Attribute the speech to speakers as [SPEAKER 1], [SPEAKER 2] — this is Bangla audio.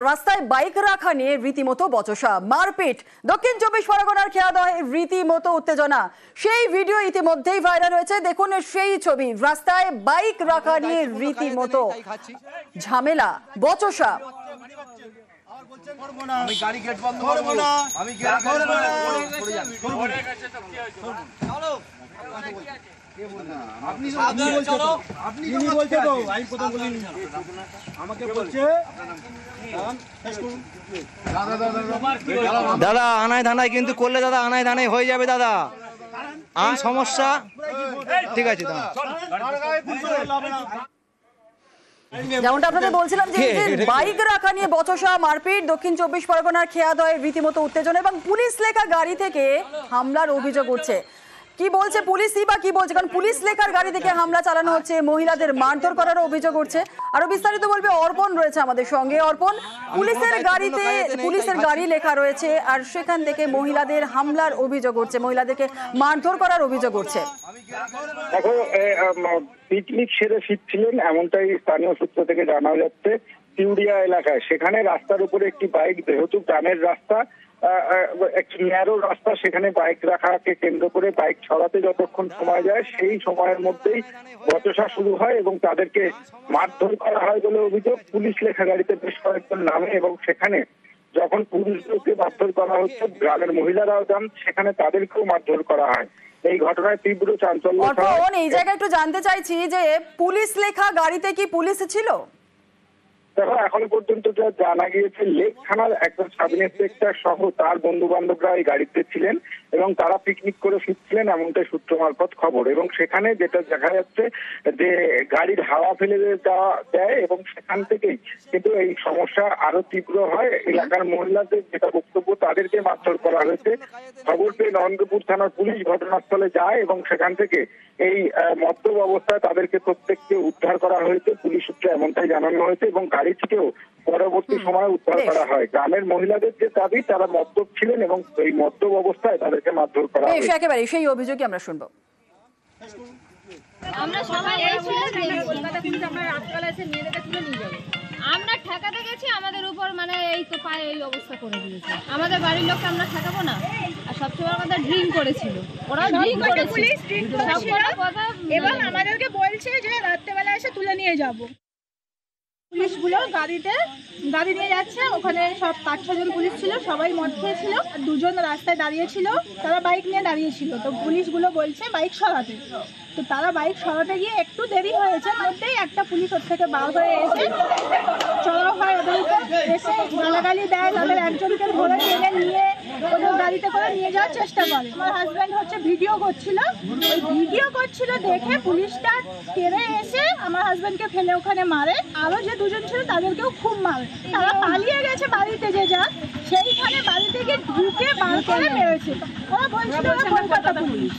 [SPEAKER 1] রাস্তায় বাইক রাখা নিয়ে রীতিমতো বচসা, মারপিট। দক্ষিণ চব্বিশ পরগনার খেয়াদহে রীতিমতো উত্তেজনা। সেই ভিডিও ইতিমধ্যেই ভাইরাল হয়েছে। দেখুন সেই ছবি। রাস্তায় বাইক রাখা নিয়ে রীতিমতো ঝামেলা, বচসা।
[SPEAKER 2] আমি গাড়ি গেট বন্ধ করব না, আমি গেট করব না, আপনি বলছে তো আমি প্রথম বলিনি, আমাকে বলছে
[SPEAKER 3] দাদা আনায় ধানায় কিন্তু করলে দাদা আনায় ধানায় হয়ে যাবে দাদা, আইন সমস্যা। ঠিক আছে দাদা,
[SPEAKER 1] যেমনটা আপনাদের বলছিলাম যে বাইক রাখা নিয়ে বচসা, মারপিট। দক্ষিণ চব্বিশ পরগনার খেয়াদহে রীতিমতো উত্তেজনা এবং পুলিশ লেখা গাড়ি থেকে হামলার অভিযোগ উঠছে। কি বলছে পুলিশই বা কি বলছে, কারণ পুলিশ লেখার গাড়ি থেকে হামলা চালানো হচ্ছে, মহিলাদের মারধর করার অভিযোগ উঠছে। আরো বিস্তারিত বলবে অর্পণ রয়েছে আমাদের সঙ্গে। অর্পণ, পুলিশের গাড়িতে পুলিশের গাড়ি লেখা রয়েছে আর সেখান থেকে মহিলাদের হামলার অভিযোগ উঠছে, মহিলাদেরকে মারধর করার অভিযোগ উঠছে।
[SPEAKER 4] দেখো, পিকনিক সেরে ফিরছিলেন এমনটাই স্থানীয় সূত্র থেকে জানা যাচ্ছে। তিউরিয়া এলাকায় সেখানে রাস্তার উপরে একটি বাইক, যেহেতু গ্রামের রাস্তা, একটি ন্যারো রাস্তা, সেখানে বাইক রাখাকে কেন্দ্র করে বাইক ছড়াতে যতক্ষণ সময় যায় সেই সময়ের মধ্যেই বচসা শুরু হয় এবং তাদেরকে মারধর করা হয় বলে অভিযোগ। পুলিশ লেখা গাড়িতে বেশ কয়েকজন নামে এবং সেখানে যখন পুলিশকে মারধর করা হচ্ছে, গ্রামের মহিলারাও যান, সেখানে তাদেরকেও মারধর করা হয়। এই ঘটনায় তীব্র চাঞ্চল্য।
[SPEAKER 1] এই জায়গায় একটু জানতে চাইছি যে পুলিশ লেখা গাড়িতে কি পুলিশ ছিল?
[SPEAKER 4] দেখো, এখনো পর্যন্ত যা জানা গিয়েছে, লেক থানার একজন সাব ইন্সপেক্টর সহ তার বন্ধু বান্ধবরা এই গাড়িতে ছিলেন এবং তারা পিকনিক করে ফিরছিলেন, এমনটাই সূত্র মারফত খবর। এবং সেখানে যেটা দেখা যাচ্ছে যে গাড়ির হাওয়া ফেলে দেওয়া দেয় এবং সেখান থেকেই কিন্তু এই সমস্যা আরো তীব্র হয়। এলাকার মহিলাদের যেটা বক্তব্য, তাদেরকে মারধর করা হয়েছে। খবর পেয়ে নরেন্দ্রপুর থানার পুলিশ ঘটনাস্থলে যায় এবং সেখান থেকে এই মদ্যপ অবস্থায় তাদেরকে প্রত্যেককে উদ্ধার করা হয়েছে, পুলিশ সূত্রে এমনটাই জানানো হয়েছে। এবং গাড়ি থেকেও পরবর্তী সময় উদ্ধার করা হয়। গ্রামের মহিলাদের যে দাবি, তারা মদ্যপ ছিলেন এবং এই মদ্যপ অবস্থায় তাদেরকে মারধর করা হয়।
[SPEAKER 1] একেবারে সেই অভিযোগই আমরা শুনবো।
[SPEAKER 5] আমরা সবাই কলকাতা পুলিশ আমরা রাতবেলা এসে মেয়েদেরকে তুলে নিয়ে যাবো, আমরা ঠেকাতে গেছি, আমাদের উপর মানে এই তো পায়ে এই অবস্থা করে দিয়েছে। আমাদের বাড়ির লোককে আমরা ঠেকাবো না? আর সবচেয়ে বড় কথা, ড্রিঙ্ক করেছিল, ওরা ড্রিঙ্ক করেছিল
[SPEAKER 6] এবং আমাদেরকে বলছে যে রাত্রেবেলা এসে তুলে নিয়ে যাব। পুলিশগুলো গাড়ি নিয়ে যাচ্ছে, ওখানে সব 5-6 জন পুলিশ ছিল, সবাই মদ খেয়েছিল, আর 2 জন রাস্তায় দাঁড়িয়েছিল, তারা বাইক নিয়ে দাঁড়িয়েছিল। তো পুলিশগুলো বলছে বাইক সরাতে, তো তারা বাইক সরাতে গিয়ে একটু দেরি হয়েছে, মধ্যেই একটা পুলিশ ওর থেকে বার হয়ে এসে চড়াও হয়, এসে গালাগালি দেয়, তাদের একজনকে ধরে টেনে নিয়ে ওদের গাড়িতে করে নিয়ে যাওয়ার চেষ্টা করে। আমার হাজব্যান্ড ভিডিও করছিল, ওই ভিডিও করছিল দেখে পুলিশটা টেনে এসে আমার হাজব্যান্ডকে ফেলে ওখানে মারে। আরো যে 2 জন ছিল তাদেরকেও খুব মারে। তারা পালিয়ে গেছে বাড়িতে, যে যা সেইখানে বাড়ি থেকে ঢুকে বার করে মেরেছে। ওরা বলছিল কলকাতা পুলিশ।